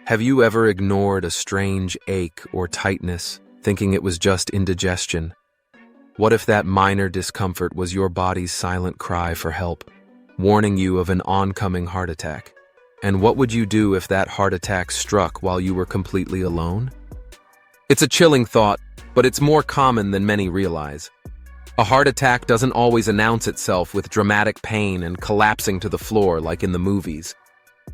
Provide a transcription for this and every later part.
Have you ever ignored a strange ache or tightness, thinking it was just indigestion? What if that minor discomfort was your body's silent cry for help, warning you of an oncoming heart attack? And what would you do if that heart attack struck while you were completely alone? It's a chilling thought, but it's more common than many realize. A heart attack doesn't always announce itself with dramatic pain and collapsing to the floor like in the movies.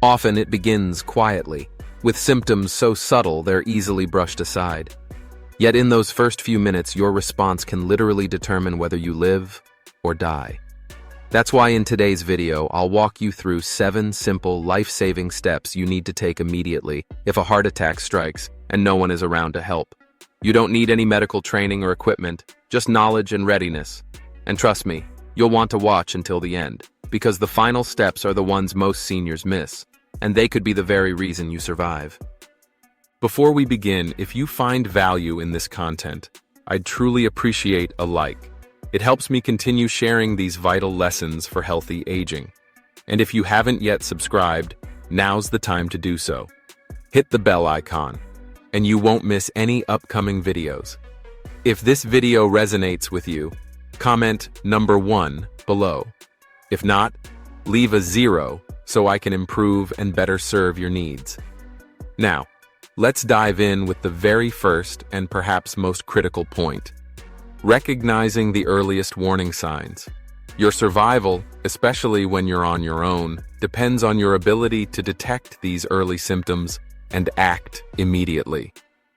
Often it begins quietly, with symptoms so subtle they're easily brushed aside. Yet in those first few minutes, your response can literally determine whether you live or die. That's why in today's video, I'll walk you through 7 simple, life-saving steps you need to take immediately if a heart attack strikes and no one is around to help. You don't need any medical training or equipment, just knowledge and readiness. And trust me, you'll want to watch until the end, because the final steps are the ones most seniors miss, and they could be the very reason you survive. Before we begin, if you find value in this content, I'd truly appreciate a like. It helps me continue sharing these vital lessons for healthy aging. And if you haven't yet subscribed, now's the time to do so. Hit the bell icon, and you won't miss any upcoming videos. If this video resonates with you, comment number 1 below. If not, leave a 0 so I can improve and better serve your needs. Now, let's dive in with the very first and perhaps most critical point: recognizing the earliest warning signs. Your survival, especially when you're on your own, depends on your ability to detect these early symptoms and act immediately.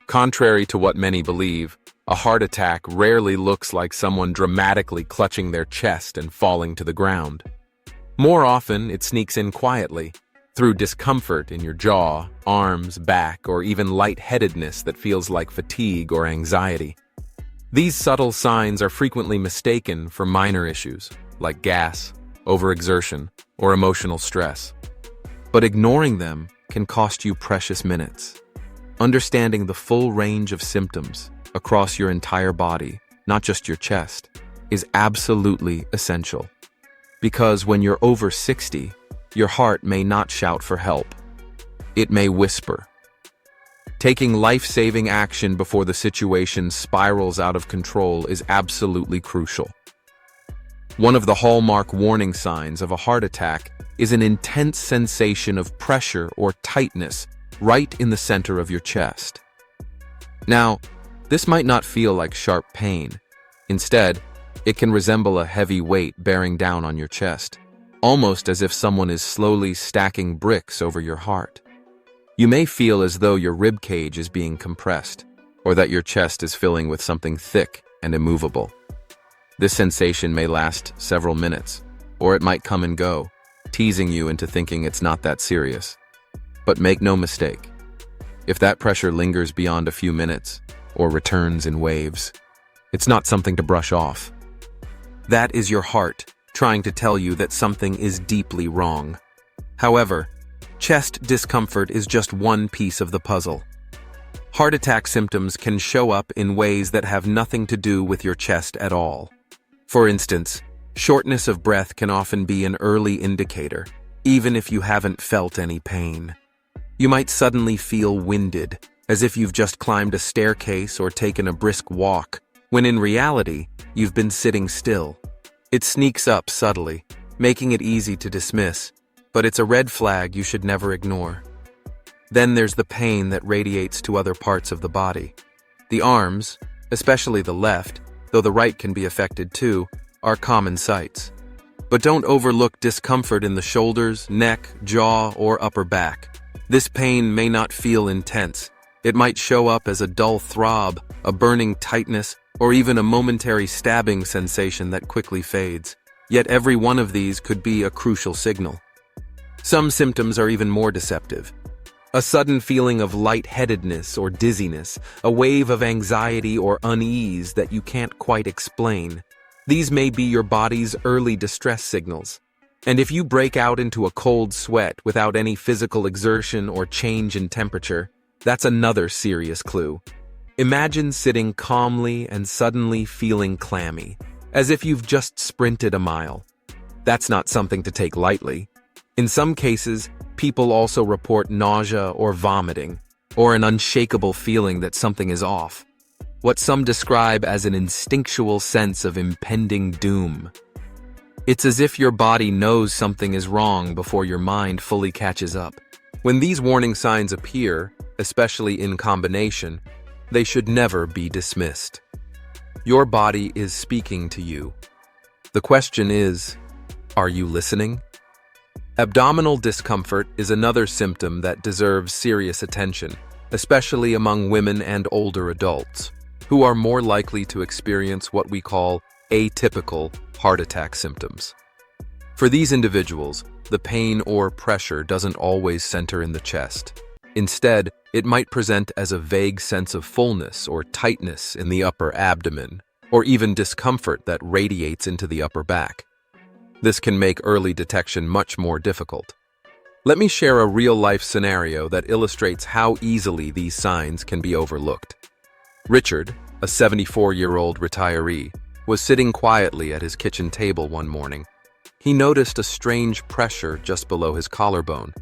Contrary to what many believe, a heart attack rarely looks like someone dramatically clutching their chest and falling to the ground. More often, it sneaks in quietly, through discomfort in your jaw, arms, back, or even lightheadedness that feels like fatigue or anxiety. These subtle signs are frequently mistaken for minor issues, like gas, overexertion, or emotional stress. But ignoring them can cost you precious minutes. Understanding the full range of symptoms across your entire body, not just your chest, is absolutely essential. Because when you're over 60, your heart may not shout for help. It may whisper. Taking life-saving action before the situation spirals out of control is absolutely crucial. One of the hallmark warning signs of a heart attack is an intense sensation of pressure or tightness right in the center of your chest. Now, this might not feel like sharp pain. Instead, it can resemble a heavy weight bearing down on your chest, almost as if someone is slowly stacking bricks over your heart. You may feel as though your rib cage is being compressed, or that your chest is filling with something thick and immovable. This sensation may last several minutes, or it might come and go, teasing you into thinking it's not that serious. But make no mistake, if that pressure lingers beyond a few minutes, or returns in waves, it's not something to brush off. That is your heart trying to tell you that something is deeply wrong. However, chest discomfort is just one piece of the puzzle. Heart attack symptoms can show up in ways that have nothing to do with your chest at all. For instance, shortness of breath can often be an early indicator, even if you haven't felt any pain. You might suddenly feel winded, as if you've just climbed a staircase or taken a brisk walk, when in reality, you've been sitting still. It sneaks up subtly, making it easy to dismiss, but it's a red flag you should never ignore. Then there's the pain that radiates to other parts of the body. The arms, especially the left, though the right can be affected too, are common sights. But don't overlook discomfort in the shoulders, neck, jaw, or upper back. This pain may not feel intense. It might show up as a dull throb, a burning tightness, or even a momentary stabbing sensation that quickly fades. Yet every one of these could be a crucial signal. Some symptoms are even more deceptive. A sudden feeling of lightheadedness or dizziness, a wave of anxiety or unease that you can't quite explain. These may be your body's early distress signals. And if you break out into a cold sweat without any physical exertion or change in temperature, that's another serious clue. Imagine sitting calmly and suddenly feeling clammy, as if you've just sprinted a mile. That's not something to take lightly. In some cases, people also report nausea or vomiting, or an unshakable feeling that something is off. What some describe as an instinctual sense of impending doom. It's as if your body knows something is wrong before your mind fully catches up. When these warning signs appear, especially in combination, they should never be dismissed. Your body is speaking to you. The question is, are you listening? Abdominal discomfort is another symptom that deserves serious attention, especially among women and older adults, who are more likely to experience what we call atypical heart attack symptoms. For these individuals, the pain or pressure doesn't always center in the chest. Instead, it might present as a vague sense of fullness or tightness in the upper abdomen, or even discomfort that radiates into the upper back. This can make early detection much more difficult. Let me share a real-life scenario that illustrates how easily these signs can be overlooked. Richard, a 74-year-old retiree, was sitting quietly at his kitchen table one morning. He noticed a strange pressure just below his collarbone,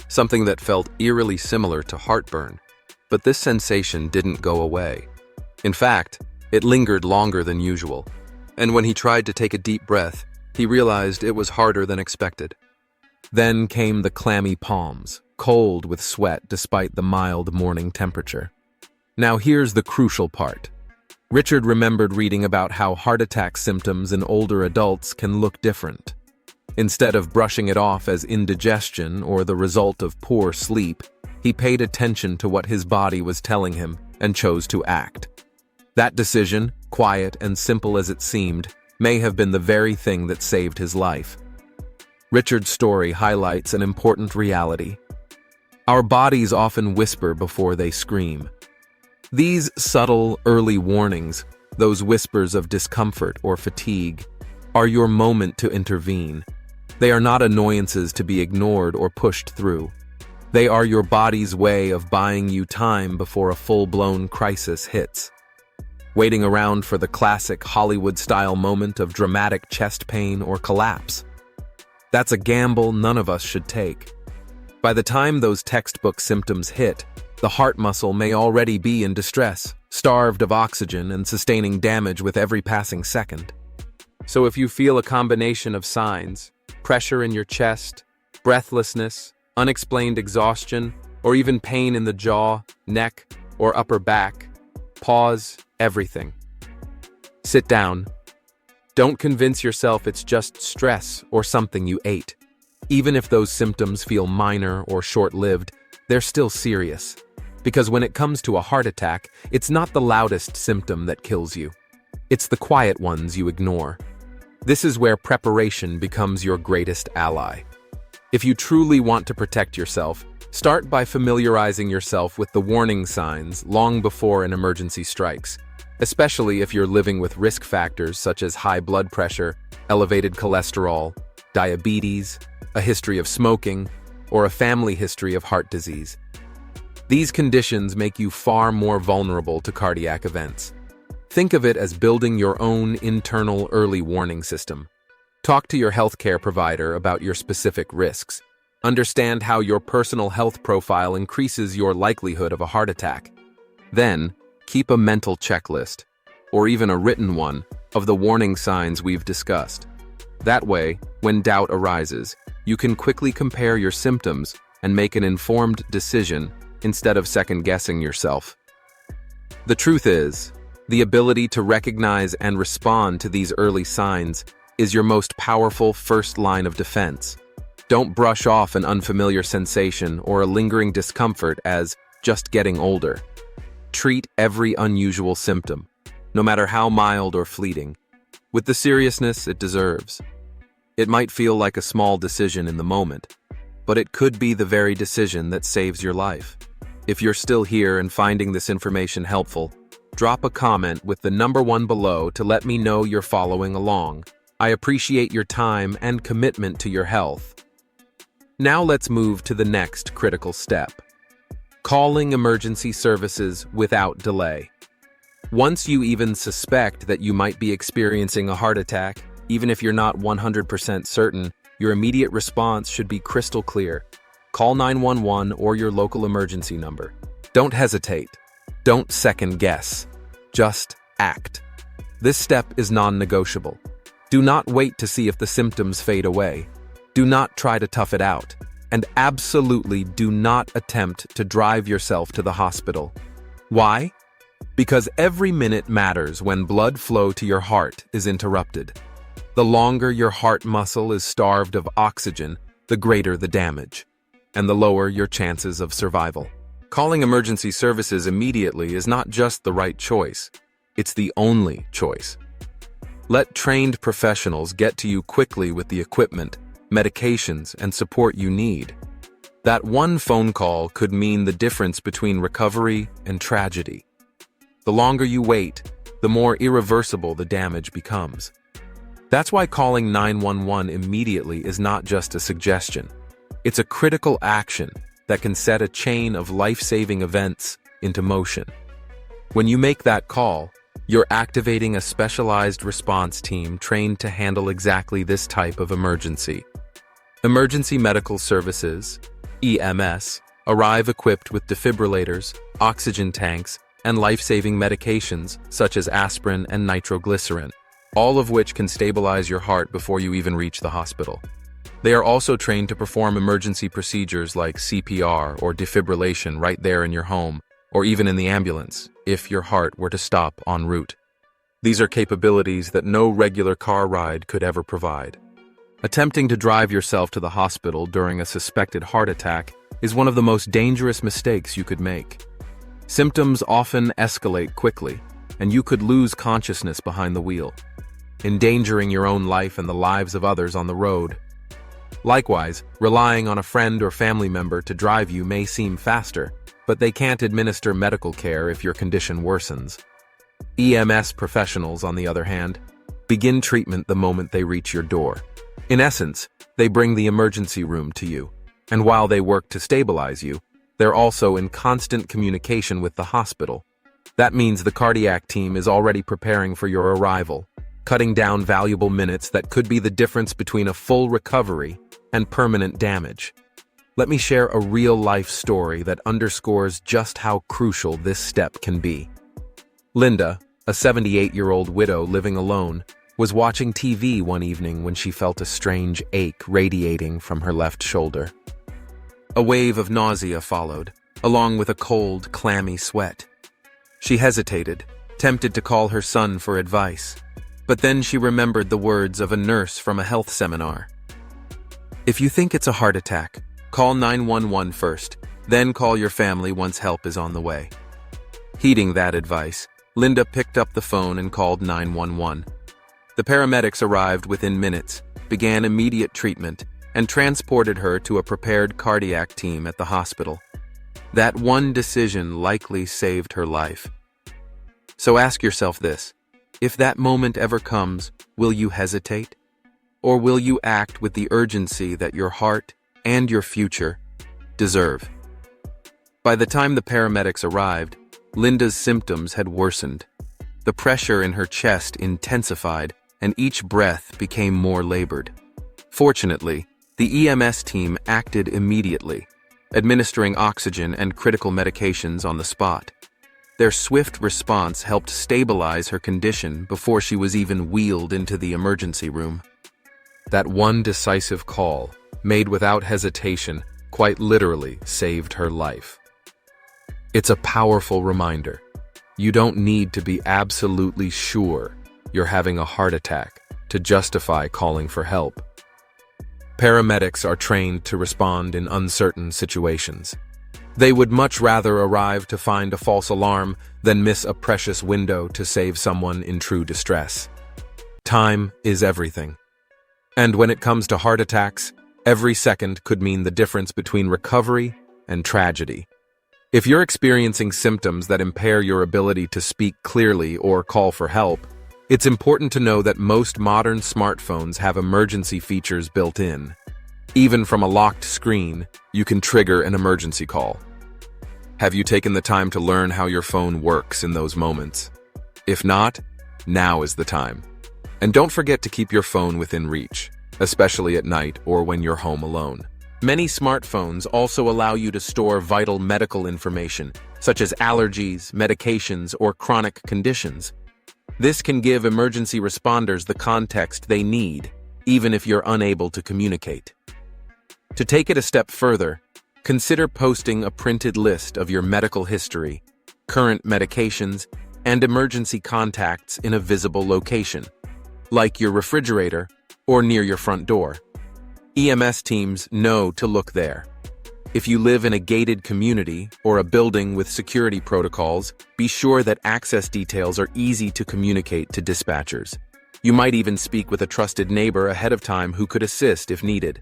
something that felt eerily similar to heartburn. But this sensation didn't go away. In fact, it lingered longer than usual, and when he tried to take a deep breath, he realized it was harder than expected. Then came the clammy palms, cold with sweat despite the mild morning temperature. Now here's the crucial part. Richard remembered reading about how heart attack symptoms in older adults can look different. Instead of brushing it off as indigestion or the result of poor sleep, he paid attention to what his body was telling him and chose to act. That decision, quiet and simple as it seemed, may have been the very thing that saved his life. Richard's story highlights an important reality. Our bodies often whisper before they scream. These subtle, early warnings, those whispers of discomfort or fatigue, are your moment to intervene. They are not annoyances to be ignored or pushed through. They are your body's way of buying you time before a full-blown crisis hits. Waiting around for the classic Hollywood-style moment of dramatic chest pain or collapse. That's a gamble none of us should take. By the time those textbook symptoms hit, the heart muscle may already be in distress, starved of oxygen and sustaining damage with every passing second. So if you feel a combination of signs, pressure in your chest, breathlessness, unexplained exhaustion, or even pain in the jaw, neck, or upper back, pause everything. Sit down. Don't convince yourself it's just stress or something you ate. Even if those symptoms feel minor or short-lived, they're still serious. Because when it comes to a heart attack, it's not the loudest symptom that kills you. It's the quiet ones you ignore. This is where preparation becomes your greatest ally. If you truly want to protect yourself, start by familiarizing yourself with the warning signs long before an emergency strikes, especially if you're living with risk factors such as high blood pressure, elevated cholesterol, diabetes, a history of smoking, or a family history of heart disease. These conditions make you far more vulnerable to cardiac events. Think of it as building your own internal early warning system. Talk to your healthcare provider about your specific risks. Understand how your personal health profile increases your likelihood of a heart attack. Then, keep a mental checklist, or even a written one, of the warning signs we've discussed. That way, when doubt arises, you can quickly compare your symptoms and make an informed decision instead of second-guessing yourself. The truth is, the ability to recognize and respond to these early signs is your most powerful first line of defense. Don't brush off an unfamiliar sensation or a lingering discomfort as just getting older. Treat every unusual symptom, no matter how mild or fleeting, with the seriousness it deserves. It might feel like a small decision in the moment, but it could be the very decision that saves your life. If you're still here and finding this information helpful, drop a comment with the number 1 below to let me know you're following along. I appreciate your time and commitment to your health. Now let's move to the next critical step. Calling emergency services without delay. Once you even suspect that you might be experiencing a heart attack, even if you're not 100% certain, your immediate response should be crystal clear. Call 911 or your local emergency number. Don't hesitate. Don't second guess. Just act. This step is non-negotiable. Do not wait to see if the symptoms fade away. Do not try to tough it out. And absolutely do not attempt to drive yourself to the hospital. Why? Because every minute matters when blood flow to your heart is interrupted. The longer your heart muscle is starved of oxygen, the greater the damage, and the lower your chances of survival. Calling emergency services immediately is not just the right choice, it's the only choice. Let trained professionals get to you quickly with the equipment, medications, and support you need. That one phone call could mean the difference between recovery and tragedy. The longer you wait, the more irreversible the damage becomes. That's why calling 911 immediately is not just a suggestion. It's a critical action that can set a chain of life-saving events into motion. When you make that call, you're activating a specialized response team trained to handle exactly this type of emergency. Emergency medical services, EMS, arrive equipped with defibrillators, oxygen tanks, and life-saving medications such as aspirin and nitroglycerin, all of which can stabilize your heart before you even reach the hospital. They are also trained to perform emergency procedures like CPR or defibrillation right there in your home, or even in the ambulance, if your heart were to stop en route. These are capabilities that no regular car ride could ever provide. Attempting to drive yourself to the hospital during a suspected heart attack is one of the most dangerous mistakes you could make. Symptoms often escalate quickly, and you could lose consciousness behind the wheel, endangering your own life and the lives of others on the road. Likewise, relying on a friend or family member to drive you may seem faster, but they can't administer medical care if your condition worsens. EMS professionals, on the other hand, begin treatment the moment they reach your door. In essence, they bring the emergency room to you, and while they work to stabilize you, they're also in constant communication with the hospital. That means the cardiac team is already preparing for your arrival, cutting down valuable minutes that could be the difference between a full recovery and permanent damage. Let me share a real-life story that underscores just how crucial this step can be. Linda, a 78-year-old widow living alone, was watching TV one evening when she felt a strange ache radiating from her left shoulder. A wave of nausea followed, along with a cold, clammy sweat. She hesitated, tempted to call her son for advice, but then she remembered the words of a nurse from a health seminar. If you think it's a heart attack, call 911 first, then call your family once help is on the way. Heeding that advice, Linda picked up the phone and called 911. The paramedics arrived within minutes, began immediate treatment, and transported her to a prepared cardiac team at the hospital. That one decision likely saved her life. So ask yourself this: if that moment ever comes, will you hesitate? Or will you act with the urgency that your heart and your future deserve? By the time the paramedics arrived, Linda's symptoms had worsened. The pressure in her chest intensified, and each breath became more labored. Fortunately, the EMS team acted immediately, administering oxygen and critical medications on the spot. Their swift response helped stabilize her condition before she was even wheeled into the emergency room. That one decisive call, made without hesitation, quite literally saved her life. It's a powerful reminder. You don't need to be absolutely sure you're having a heart attack to justify calling for help. Paramedics are trained to respond in uncertain situations. They would much rather arrive to find a false alarm than miss a precious window to save someone in true distress. Time is everything. And when it comes to heart attacks, every second could mean the difference between recovery and tragedy. If you're experiencing symptoms that impair your ability to speak clearly or call for help, it's important to know that most modern smartphones have emergency features built in. Even from a locked screen, you can trigger an emergency call. Have you taken the time to learn how your phone works in those moments? If not, now is the time. And don't forget to keep your phone within reach, especially at night or when you're home alone. Many smartphones also allow you to store vital medical information, such as allergies, medications, or chronic conditions. This can give emergency responders the context they need, even if you're unable to communicate. To take it a step further, consider posting a printed list of your medical history, current medications, and emergency contacts in a visible location, like your refrigerator or near your front door. EMS teams know to look there. If you live in a gated community or a building with security protocols, be sure that access details are easy to communicate to dispatchers. You might even speak with a trusted neighbor ahead of time who could assist if needed.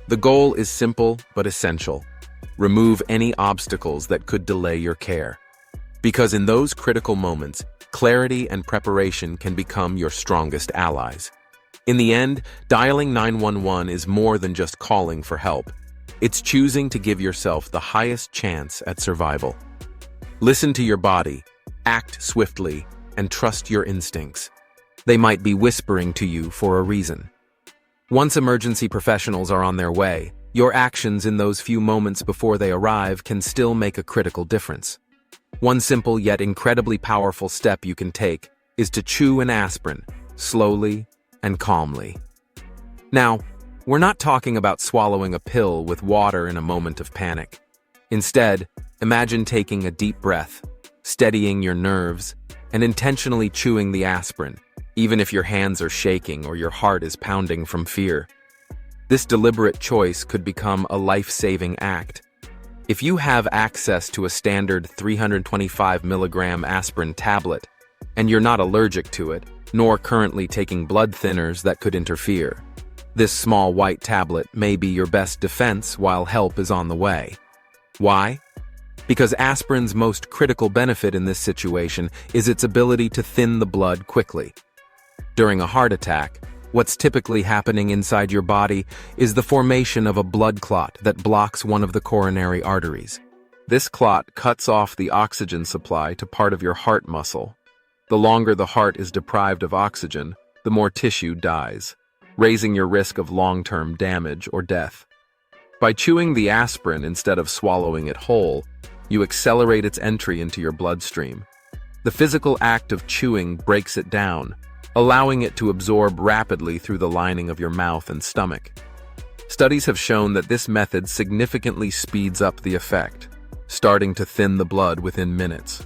The goal is simple but essential. Remove any obstacles that could delay your care. Because in those critical moments, clarity and preparation can become your strongest allies. In the end, dialing 911 is more than just calling for help. It's choosing to give yourself the highest chance at survival. Listen to your body, act swiftly, and trust your instincts. They might be whispering to you for a reason. Once emergency professionals are on their way, your actions in those few moments before they arrive can still make a critical difference. One simple yet incredibly powerful step you can take is to chew an aspirin, slowly and calmly. Now, we're not talking about swallowing a pill with water in a moment of panic. Instead, imagine taking a deep breath, steadying your nerves, and intentionally chewing the aspirin, even if your hands are shaking or your heart is pounding from fear. This deliberate choice could become a life-saving act. If you have access to a standard 325 milligram aspirin tablet, and you're not allergic to it, nor currently taking blood thinners that could interfere, this small white tablet may be your best defense while help is on the way. Why? Because aspirin's most critical benefit in this situation is its ability to thin the blood quickly. During a heart attack, what's typically happening inside your body is the formation of a blood clot that blocks one of the coronary arteries. This clot cuts off the oxygen supply to part of your heart muscle. The longer the heart is deprived of oxygen, the more tissue dies, raising your risk of long-term damage or death. By chewing the aspirin instead of swallowing it whole, you accelerate its entry into your bloodstream. The physical act of chewing breaks it down, allowing it to absorb rapidly through the lining of your mouth and stomach. Studies have shown that this method significantly speeds up the effect, starting to thin the blood within minutes.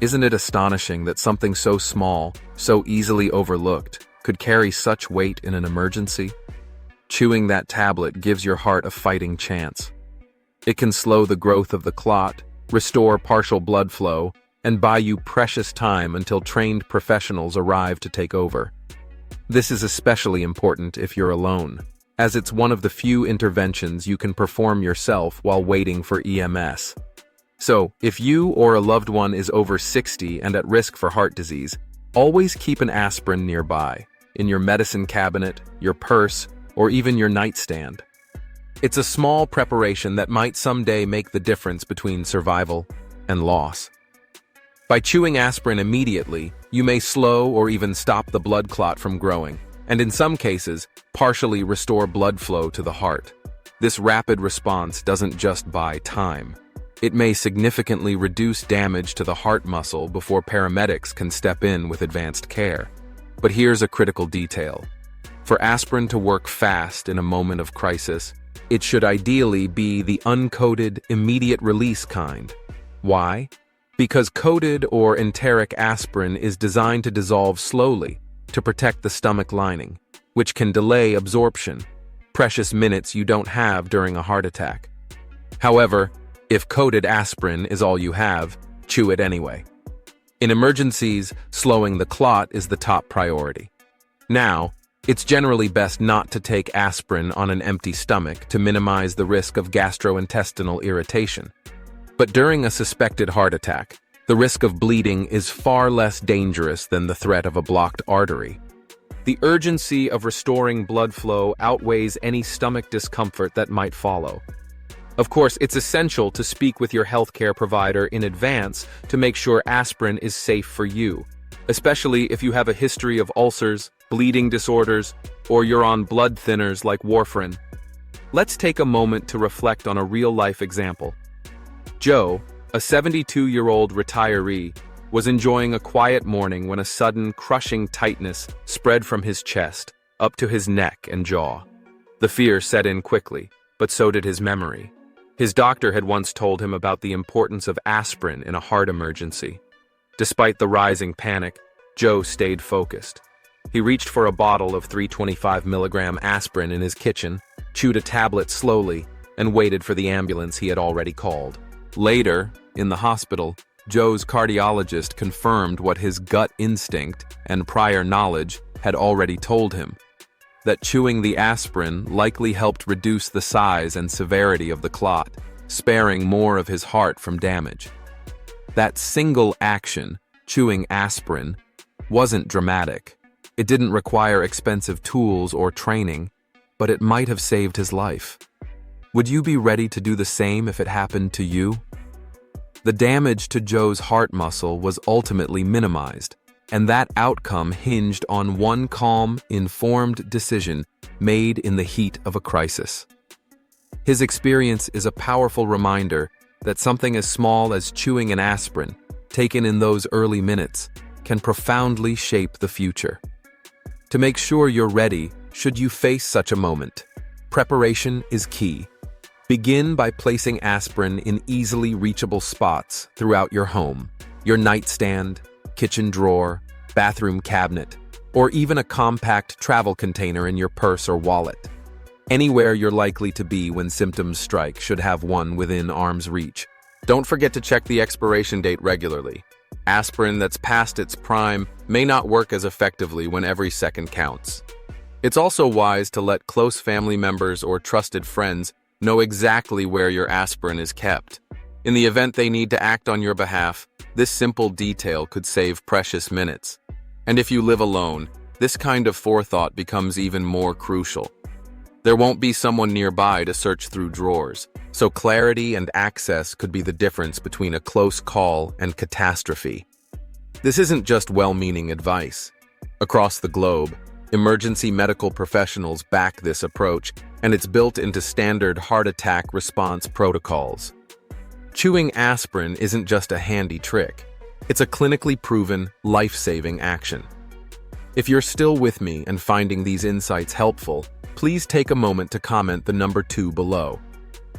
Isn't it astonishing that something so small, so easily overlooked, could carry such weight in an emergency? Chewing that tablet gives your heart a fighting chance. It can slow the growth of the clot, restore partial blood flow, and buy you precious time until trained professionals arrive to take over. This is especially important if you're alone, as it's one of the few interventions you can perform yourself while waiting for EMS. So, if you or a loved one is over 60 and at risk for heart disease, always keep an aspirin nearby, in your medicine cabinet, your purse, or even your nightstand. It's a small preparation that might someday make the difference between survival and loss. By chewing aspirin immediately, you may slow or even stop the blood clot from growing, and in some cases, partially restore blood flow to the heart. This rapid response doesn't just buy time. It may significantly reduce damage to the heart muscle before paramedics can step in with advanced care. But here's a critical detail. For aspirin to work fast in a moment of crisis, it should ideally be the uncoated, immediate release kind. Why? Because coated or enteric aspirin is designed to dissolve slowly to protect the stomach lining, which can delay absorption, precious minutes you don't have during a heart attack. However, if coated aspirin is all you have, chew it anyway. In emergencies, slowing the clot is the top priority. Now, it's generally best not to take aspirin on an empty stomach to minimize the risk of gastrointestinal irritation. But during a suspected heart attack, the risk of bleeding is far less dangerous than the threat of a blocked artery. The urgency of restoring blood flow outweighs any stomach discomfort that might follow. Of course, it's essential to speak with your healthcare provider in advance to make sure aspirin is safe for you. especially if you have a history of ulcers, bleeding disorders, or you're on blood thinners like warfarin. Let's take a moment to reflect on a real-life example. Joe, a 72-year-old retiree, was enjoying a quiet morning when a sudden, crushing tightness spread from his chest up to his neck and jaw. The fear set in quickly, but so did his memory. His doctor had once told him about the importance of aspirin in a heart emergency. Despite the rising panic, Joe stayed focused. He reached for a bottle of 325 milligram aspirin in his kitchen, chewed a tablet slowly, and waited for the ambulance he had already called. Later, in the hospital, Joe's cardiologist confirmed what his gut instinct and prior knowledge had already told him, that chewing the aspirin likely helped reduce the size and severity of the clot, sparing more of his heart from damage. That single action, chewing aspirin, wasn't dramatic. It didn't require expensive tools or training, but it might have saved his life. Would you be ready to do the same if it happened to you? The damage to Joe's heart muscle was ultimately minimized, and that outcome hinged on one calm, informed decision made in the heat of a crisis. His experience is a powerful reminder that something as small as chewing an aspirin, taken in those early minutes, can profoundly shape the future. To make sure you're ready should you face such a moment, preparation is key. Begin by placing aspirin in easily reachable spots throughout your home, your nightstand, kitchen drawer, bathroom cabinet, or even a compact travel container in your purse or wallet. Anywhere you're likely to be when symptoms strike should have one within arm's reach. Don't forget to check the expiration date regularly. Aspirin that's past its prime may not work as effectively when every second counts. It's also wise to let close family members or trusted friends know exactly where your aspirin is kept. In the event they need to act on your behalf, this simple detail could save precious minutes. And if you live alone, this kind of forethought becomes even more crucial. There won't be someone nearby to search through drawers, so clarity and access could be the difference between a close call and catastrophe. This isn't just well-meaning advice. Across the globe, emergency medical professionals back this approach, and it's built into standard heart attack response protocols. Chewing aspirin isn't just a handy trick. It's a clinically proven, life-saving action. If you're still with me and finding these insights helpful, please take a moment to comment the number 2 below.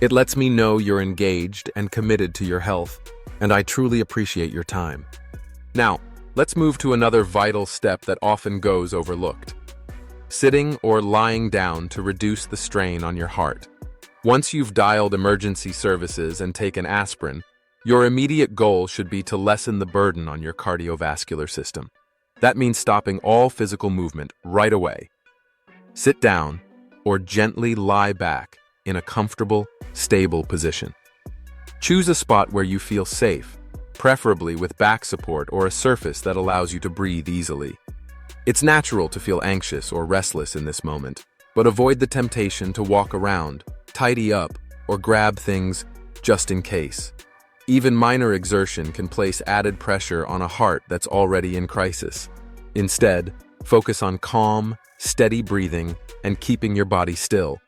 It lets me know you're engaged and committed to your health, and I truly appreciate your time. Now, let's move to another vital step that often goes overlooked. Sitting or lying down to reduce the strain on your heart. Once you've dialed emergency services and taken aspirin, your immediate goal should be to lessen the burden on your cardiovascular system. That means stopping all physical movement right away. Sit down or gently lie back in a comfortable, stable position. Choose a spot where you feel safe, preferably with back support or a surface that allows you to breathe easily. It's natural to feel anxious or restless in this moment, but avoid the temptation to walk around, tidy up, or grab things just in case. Even minor exertion can place added pressure on a heart that's already in crisis. Instead, focus on calm, steady breathing and keeping your body still.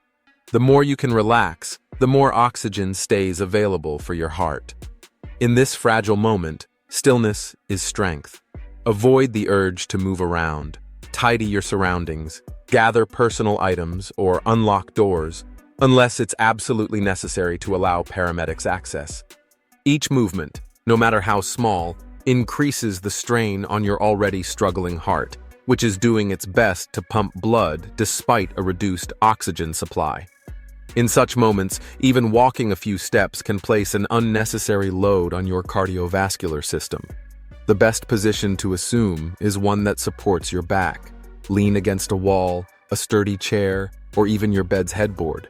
The more you can relax, the more oxygen stays available for your heart. In this fragile moment, stillness is strength. Avoid the urge to move around, tidy your surroundings, gather personal items, or unlock doors, unless it's absolutely necessary to allow paramedics access. Each movement, no matter how small, increases the strain on your already struggling heart, which is doing its best to pump blood despite a reduced oxygen supply. In such moments, even walking a few steps can place an unnecessary load on your cardiovascular system. The best position to assume is one that supports your back. Lean against a wall, a sturdy chair, or even your bed's headboard.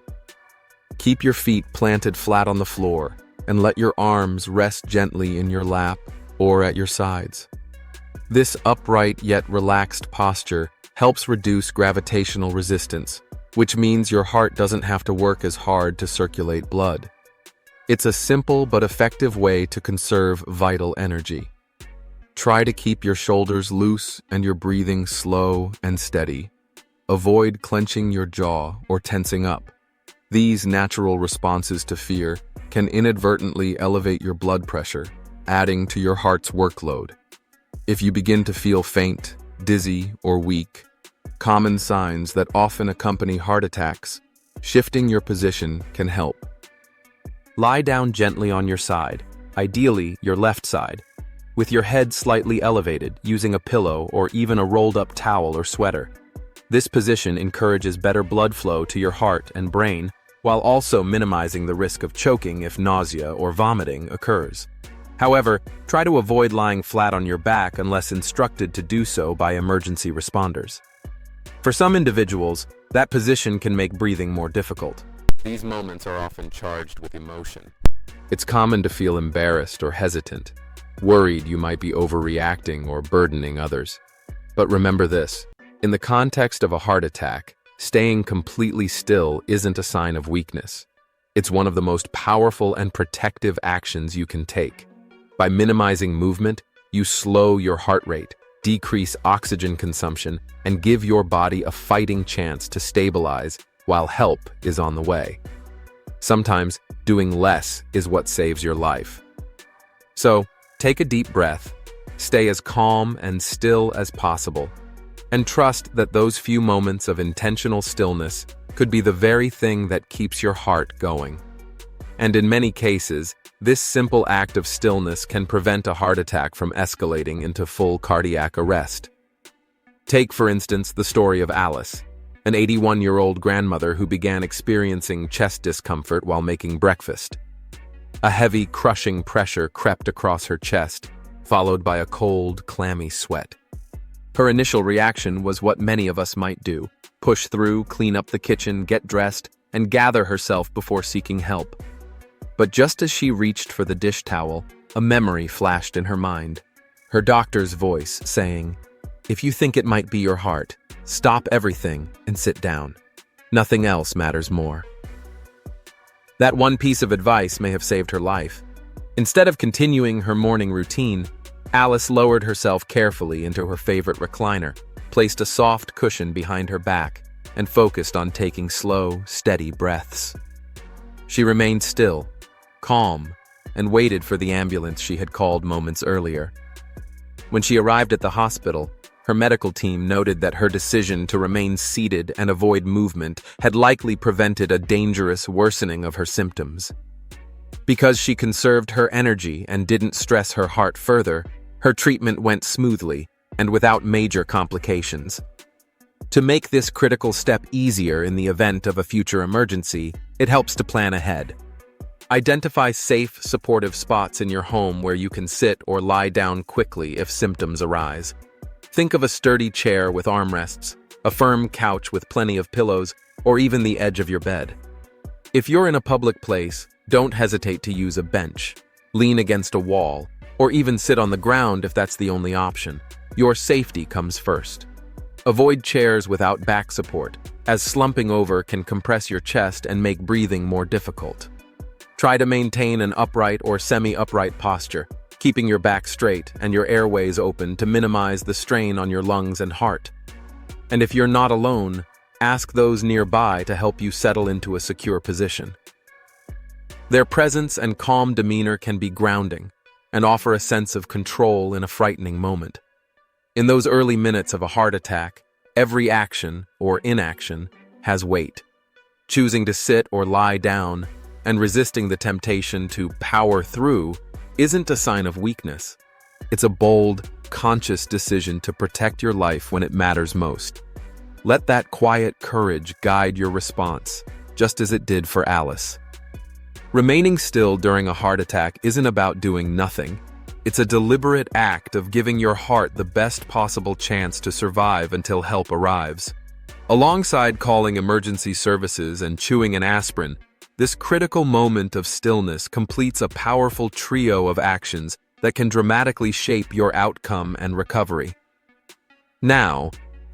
Keep your feet planted flat on the floor and let your arms rest gently in your lap or at your sides. This upright yet relaxed posture helps reduce gravitational resistance, which means your heart doesn't have to work as hard to circulate blood. It's a simple but effective way to conserve vital energy. Try to keep your shoulders loose and your breathing slow and steady. Avoid clenching your jaw or tensing up. These natural responses to fear can inadvertently elevate your blood pressure, adding to your heart's workload. If you begin to feel faint, dizzy, or weak, common signs that often accompany heart attacks, shifting your position can help. Lie down gently on your side, ideally your left side, with your head slightly elevated using a pillow or even a rolled-up towel or sweater. This position encourages better blood flow to your heart and brain, while also minimizing the risk of choking if nausea or vomiting occurs. However, try to avoid lying flat on your back unless instructed to do so by emergency responders. For some individuals, that position can make breathing more difficult. These moments are often charged with emotion. It's common to feel embarrassed or hesitant, worried you might be overreacting or burdening others. But remember this, in the context of a heart attack, staying completely still isn't a sign of weakness. It's one of the most powerful and protective actions you can take. By minimizing movement, you slow your heart rate, decrease oxygen consumption, and give your body a fighting chance to stabilize while help is on the way. Sometimes, doing less is what saves your life. So, take a deep breath, stay as calm and still as possible, and trust that those few moments of intentional stillness could be the very thing that keeps your heart going. And in many cases, this simple act of stillness can prevent a heart attack from escalating into full cardiac arrest. Take, for instance, the story of Alice, an 81-year-old grandmother who began experiencing chest discomfort while making breakfast. A heavy, crushing pressure crept across her chest, followed by a cold, clammy sweat. Her initial reaction was what many of us might do: push through, clean up the kitchen, get dressed, and gather herself before seeking help. But just as she reached for the dish towel, a memory flashed in her mind. Her doctor's voice saying, "If you think it might be your heart, stop everything and sit down. Nothing else matters more." That one piece of advice may have saved her life. Instead of continuing her morning routine, Alice lowered herself carefully into her favorite recliner, placed a soft cushion behind her back, and focused on taking slow, steady breaths. She remained still, calm, and waited for the ambulance she had called moments earlier. When she arrived at the hospital, her medical team noted that her decision to remain seated and avoid movement had likely prevented a dangerous worsening of her symptoms. Because she conserved her energy and didn't stress her heart further, her treatment went smoothly and without major complications. To make this critical step easier in the event of a future emergency, it helps to plan ahead. Identify safe, supportive spots in your home where you can sit or lie down quickly if symptoms arise. Think of a sturdy chair with armrests, a firm couch with plenty of pillows, or even the edge of your bed. If you're in a public place, don't hesitate to use a bench, lean against a wall, or even sit on the ground if that's the only option. Your safety comes first. Avoid chairs without back support, as slumping over can compress your chest and make breathing more difficult. Try to maintain an upright or semi-upright posture, keeping your back straight and your airways open to minimize the strain on your lungs and heart. And if you're not alone, ask those nearby to help you settle into a secure position. Their presence and calm demeanor can be grounding and offer a sense of control in a frightening moment. In those early minutes of a heart attack, every action or inaction has weight. Choosing to sit or lie down and resisting the temptation to power through isn't a sign of weakness. It's a bold, conscious decision to protect your life when it matters most. Let that quiet courage guide your response, just as it did for Alice. Remaining still during a heart attack isn't about doing nothing. It's a deliberate act of giving your heart the best possible chance to survive until help arrives. Alongside calling emergency services and chewing an aspirin, this critical moment of stillness completes a powerful trio of actions that can dramatically shape your outcome and recovery. Now,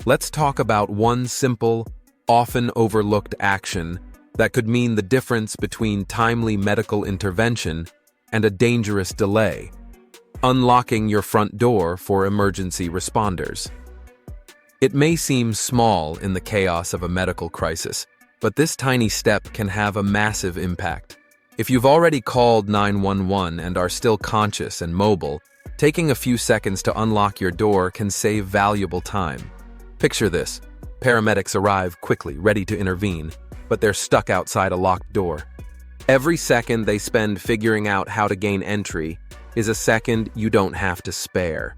let's talk about one simple, often overlooked action that could mean the difference between timely medical intervention and a dangerous delay: unlocking your front door for emergency responders. It may seem small in the chaos of a medical crisis, but this tiny step can have a massive impact. If you've already called 911 and are still conscious and mobile, taking a few seconds to unlock your door can save valuable time. Picture this. Paramedics arrive quickly, ready to intervene, but they're stuck outside a locked door. Every second they spend figuring out how to gain entry is a second you don't have to spare.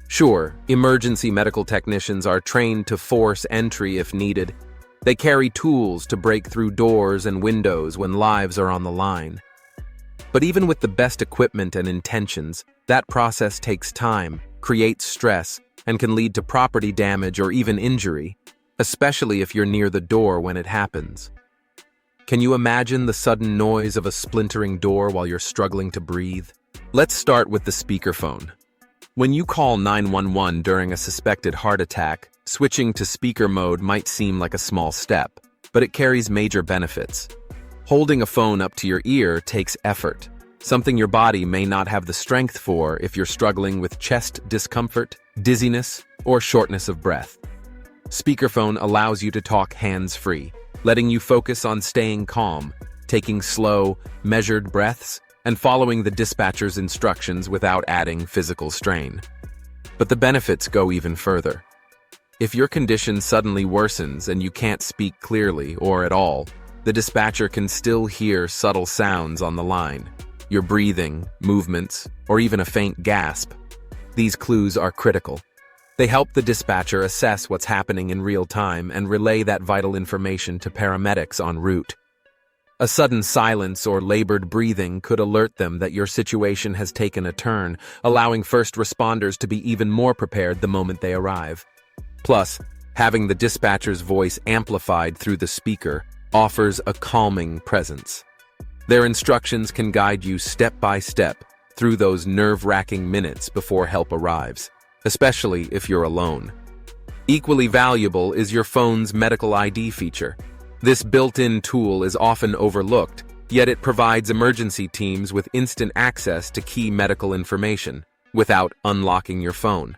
Sure, emergency medical technicians are trained to force entry if needed. They carry tools to break through doors and windows when lives are on the line. But even with the best equipment and intentions, that process takes time, creates stress, and can lead to property damage or even injury, especially if you're near the door when it happens. Can you imagine the sudden noise of a splintering door while you're struggling to breathe? Let's start with the speakerphone. When you call 911 during a suspected heart attack, switching to speaker mode might seem like a small step, but it carries major benefits. Holding a phone up to your ear takes effort, something your body may not have the strength for if you're struggling with chest discomfort, dizziness, or shortness of breath. Speakerphone allows you to talk hands-free, letting you focus on staying calm, taking slow, measured breaths, and following the dispatcher's instructions without adding physical strain. But the benefits go even further. If your condition suddenly worsens and you can't speak clearly or at all, the dispatcher can still hear subtle sounds on the line. Your breathing, movements, or even a faint gasp. These clues are critical. They help the dispatcher assess what's happening in real time and relay that vital information to paramedics en route. A sudden silence or labored breathing could alert them that your situation has taken a turn, allowing first responders to be even more prepared the moment they arrive. Plus, having the dispatcher's voice amplified through the speaker offers a calming presence. Their instructions can guide you step by step through those nerve-wracking minutes before help arrives, especially if you're alone. Equally valuable is your phone's medical ID feature. This built-in tool is often overlooked, yet it provides emergency teams with instant access to key medical information without unlocking your phone.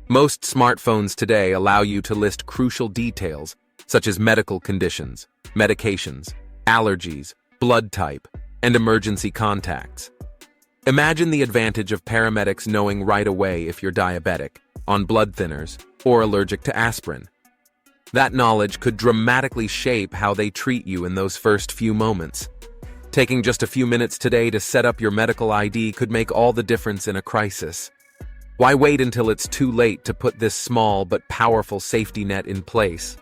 Most smartphones today allow you to list crucial details such as medical conditions, medications, allergies, blood type, and emergency contacts. Imagine the advantage of paramedics knowing right away if you're diabetic, on blood thinners, or allergic to aspirin. That knowledge could dramatically shape how they treat you in those first few moments. Taking just a few minutes today to set up your medical ID could make all the difference in a crisis. Why wait until it's too late to put this small but powerful safety net in place?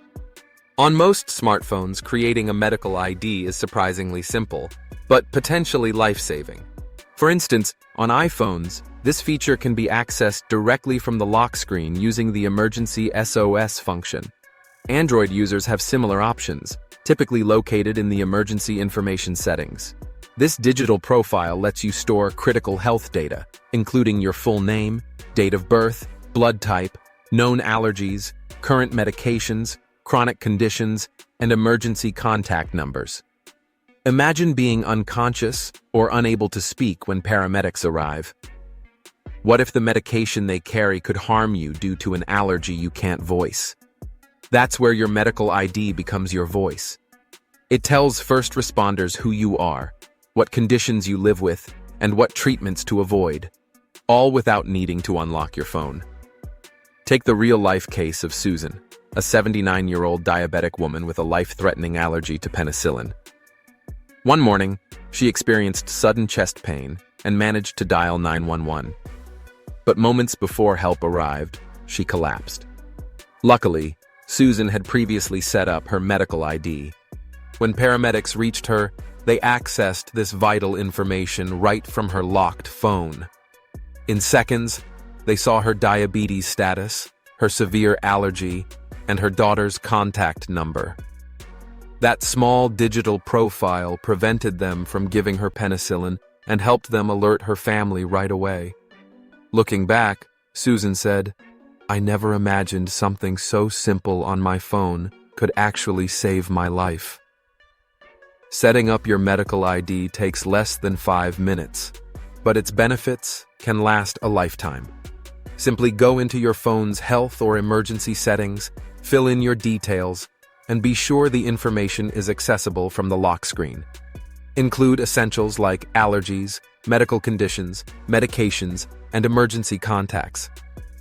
On most smartphones, creating a medical ID is surprisingly simple, but potentially life-saving. For instance, on iPhones, this feature can be accessed directly from the lock screen using the emergency SOS function. Android users have similar options, typically located in the emergency information settings. This digital profile lets you store critical health data, including your full name, date of birth, blood type, known allergies, current medications, chronic conditions, and emergency contact numbers. Imagine being unconscious or unable to speak when paramedics arrive. What if the medication they carry could harm you due to an allergy you can't voice? That's where your medical ID becomes your voice. It tells first responders who you are, what conditions you live with, and what treatments to avoid, all without needing to unlock your phone. Take the real-life case of Susan, a 79-year-old diabetic woman with a life-threatening allergy to penicillin. One morning, she experienced sudden chest pain and managed to dial 911. But moments before help arrived, she collapsed. Luckily, Susan had previously set up her medical ID. When paramedics reached her, they accessed this vital information right from her locked phone. In seconds, they saw her diabetes status, her severe allergy, and her daughter's contact number. That small digital profile prevented them from giving her penicillin and helped them alert her family right away. Looking back, Susan said, "I never imagined something so simple on my phone could actually save my life." Setting up your medical ID takes less than 5 minutes. but its benefits can last a lifetime. Simply go into your phone's health or emergency settings, fill in your details, and be sure the information is accessible from the lock screen. Include essentials like allergies, medical conditions, medications, and emergency contacts.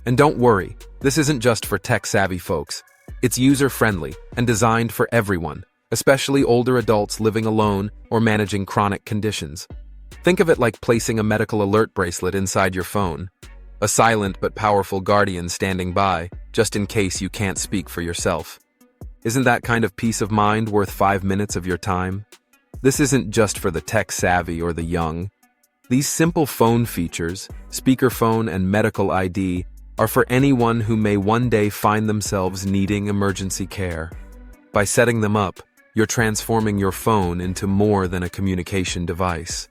And don't worry, this isn't just for tech-savvy folks. It's user-friendly and designed for everyone, especially older adults living alone or managing chronic conditions. Think of it like placing a medical alert bracelet inside your phone, a silent but powerful guardian standing by, just in case you can't speak for yourself. Isn't that kind of peace of mind worth 5 minutes of your time? This isn't just for the tech-savvy or the young. These simple phone features, speakerphone and medical ID, are for anyone who may one day find themselves needing emergency care. By setting them up, you're transforming your phone into more than a communication device.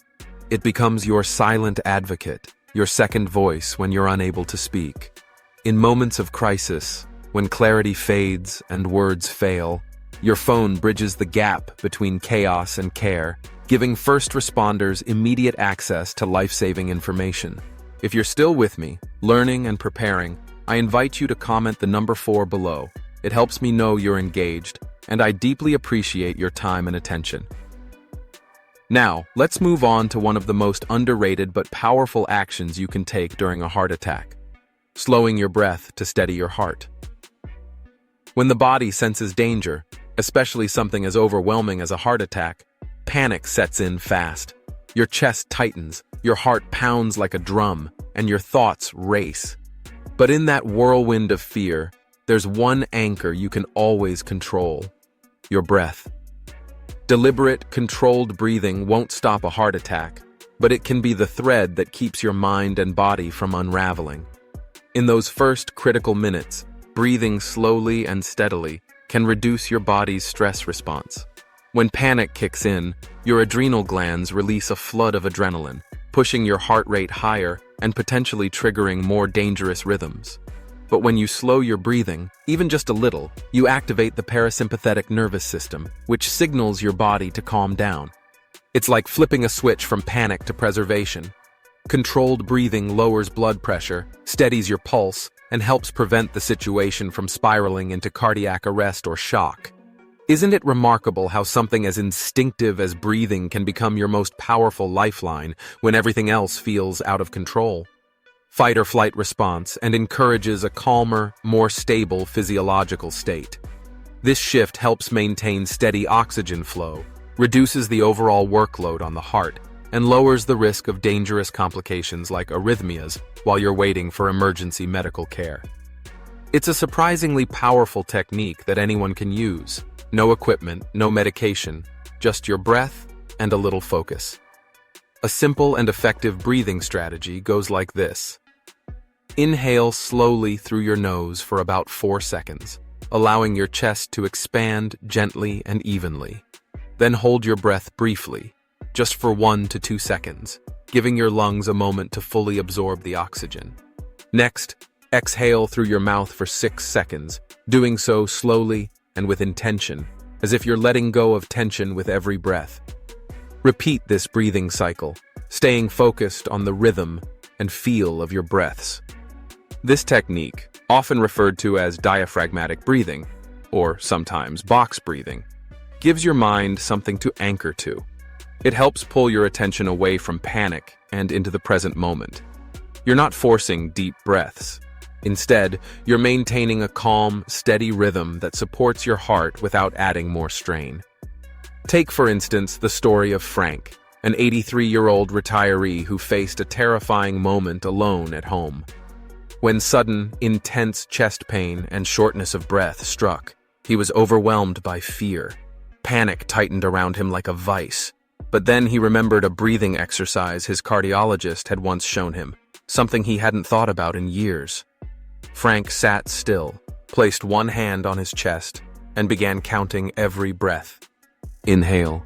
It becomes your silent advocate, your second voice when you're unable to speak. In moments of crisis, when clarity fades and words fail, your phone bridges the gap between chaos and care, giving first responders immediate access to life-saving information. If you're still with me, learning and preparing, I invite you to comment the number 4 below. It helps me know you're engaged, and I deeply appreciate your time and attention. Now, let's move on to one of the most underrated but powerful actions you can take during a heart attack: slowing your breath to steady your heart. When the body senses danger, especially something as overwhelming as a heart attack, panic sets in fast. Your chest tightens, your heart pounds like a drum, and your thoughts race. But in that whirlwind of fear, there's one anchor you can always control: your breath. Deliberate, controlled breathing won't stop a heart attack, but it can be the thread that keeps your mind and body from unraveling. In those first critical minutes, breathing slowly and steadily can reduce your body's stress response. When panic kicks in, your adrenal glands release a flood of adrenaline, pushing your heart rate higher and potentially triggering more dangerous rhythms. But when you slow your breathing, even just a little, you activate the parasympathetic nervous system, which signals your body to calm down. It's like flipping a switch from panic to preservation. Controlled breathing lowers blood pressure, steadies your pulse, and helps prevent the situation from spiraling into cardiac arrest or shock. Isn't it remarkable how something as instinctive as breathing can become your most powerful lifeline when everything else feels out of control? Fight or flight response, and encourages a calmer, more stable physiological state. This shift helps maintain steady oxygen flow, reduces the overall workload on the heart, and lowers the risk of dangerous complications like arrhythmias while you're waiting for emergency medical care. It's a surprisingly powerful technique that anyone can use. No equipment, no medication, just your breath and a little focus. A simple and effective breathing strategy goes like this. Inhale slowly through your nose for about 4 seconds, allowing your chest to expand gently and evenly. Then hold your breath briefly, just for 1 to 2 seconds, giving your lungs a moment to fully absorb the oxygen. Next, exhale through your mouth for 6 seconds, doing so slowly and with intention, as if you're letting go of tension with every breath. Repeat this breathing cycle, staying focused on the rhythm and feel of your breaths. This technique, often referred to as diaphragmatic breathing, or sometimes box breathing, gives your mind something to anchor to. It helps pull your attention away from panic and into the present moment. You're not forcing deep breaths. Instead, you're maintaining a calm, steady rhythm that supports your heart without adding more strain. Take, for instance, the story of Frank, an 83-year-old retiree who faced a terrifying moment alone at home. When sudden, intense chest pain and shortness of breath struck, he was overwhelmed by fear. Panic tightened around him like a vice. But then he remembered a breathing exercise his cardiologist had once shown him, something he hadn't thought about in years. Frank sat still, placed one hand on his chest, and began counting every breath. Inhale.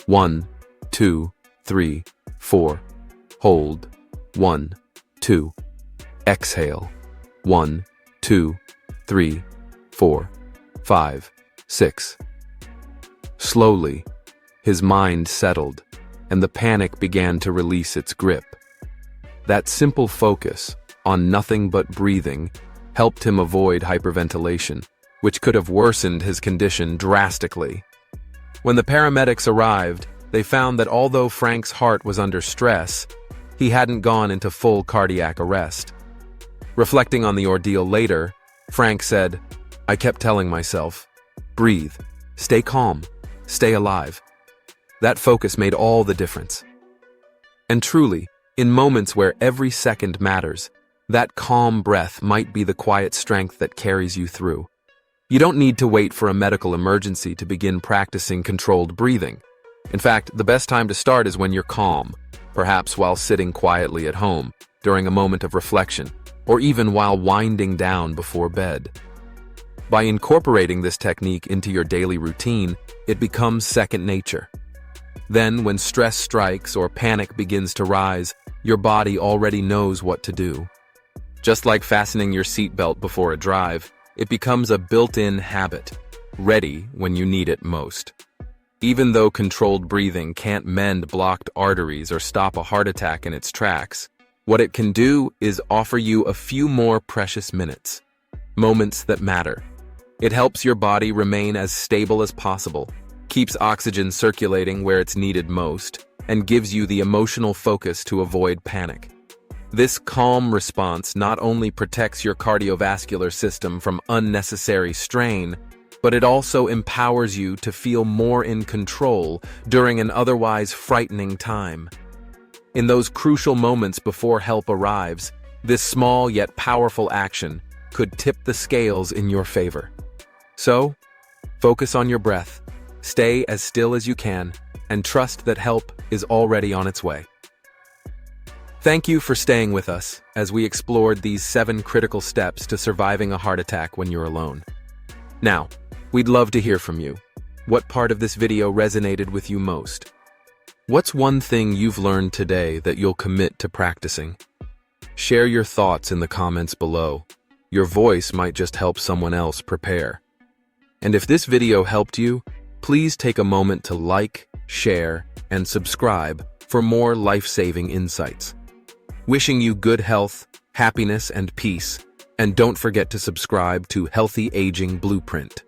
1, 2, 3, 4. Hold. 1, 2. Exhale. 1, 2, 3, 4, 5, 6. Slowly, his mind settled, and the panic began to release its grip. That simple focus on nothing but breathing helped him avoid hyperventilation, which could have worsened his condition drastically. When the paramedics arrived, they found that although Frank's heart was under stress, he hadn't gone into full cardiac arrest. Reflecting on the ordeal later, Frank said, "I kept telling myself, breathe, stay calm, stay alive." That focus made all the difference. And truly, in moments where every second matters, that calm breath might be the quiet strength that carries you through. You don't need to wait for a medical emergency to begin practicing controlled breathing. In fact, the best time to start is when you're calm, perhaps while sitting quietly at home, during a moment of reflection, or even while winding down before bed. By incorporating this technique into your daily routine, it becomes second nature. Then, when stress strikes or panic begins to rise, your body already knows what to do. Just like fastening your seatbelt before a drive, it becomes a built-in habit, ready when you need it most. Even though controlled breathing can't mend blocked arteries or stop a heart attack in its tracks, what it can do is offer you a few more precious minutes, moments that matter. It helps your body remain as stable as possible, keeps oxygen circulating where it's needed most, and gives you the emotional focus to avoid panic. This calm response not only protects your cardiovascular system from unnecessary strain, but it also empowers you to feel more in control during an otherwise frightening time. In those crucial moments before help arrives, this small yet powerful action could tip the scales in your favor. So, focus on your breath, stay as still as you can, and trust that help is already on its way. Thank you for staying with us as we explored these 7 critical steps to surviving a heart attack when you're alone. Now, we'd love to hear from you. What part of this video resonated with you most? What's one thing you've learned today that you'll commit to practicing? Share your thoughts in the comments below. Your voice might just help someone else prepare. And if this video helped you, please take a moment to like, share, and subscribe for more life-saving insights. Wishing you good health, happiness, and peace, and don't forget to subscribe to Healthy Aging Blueprint.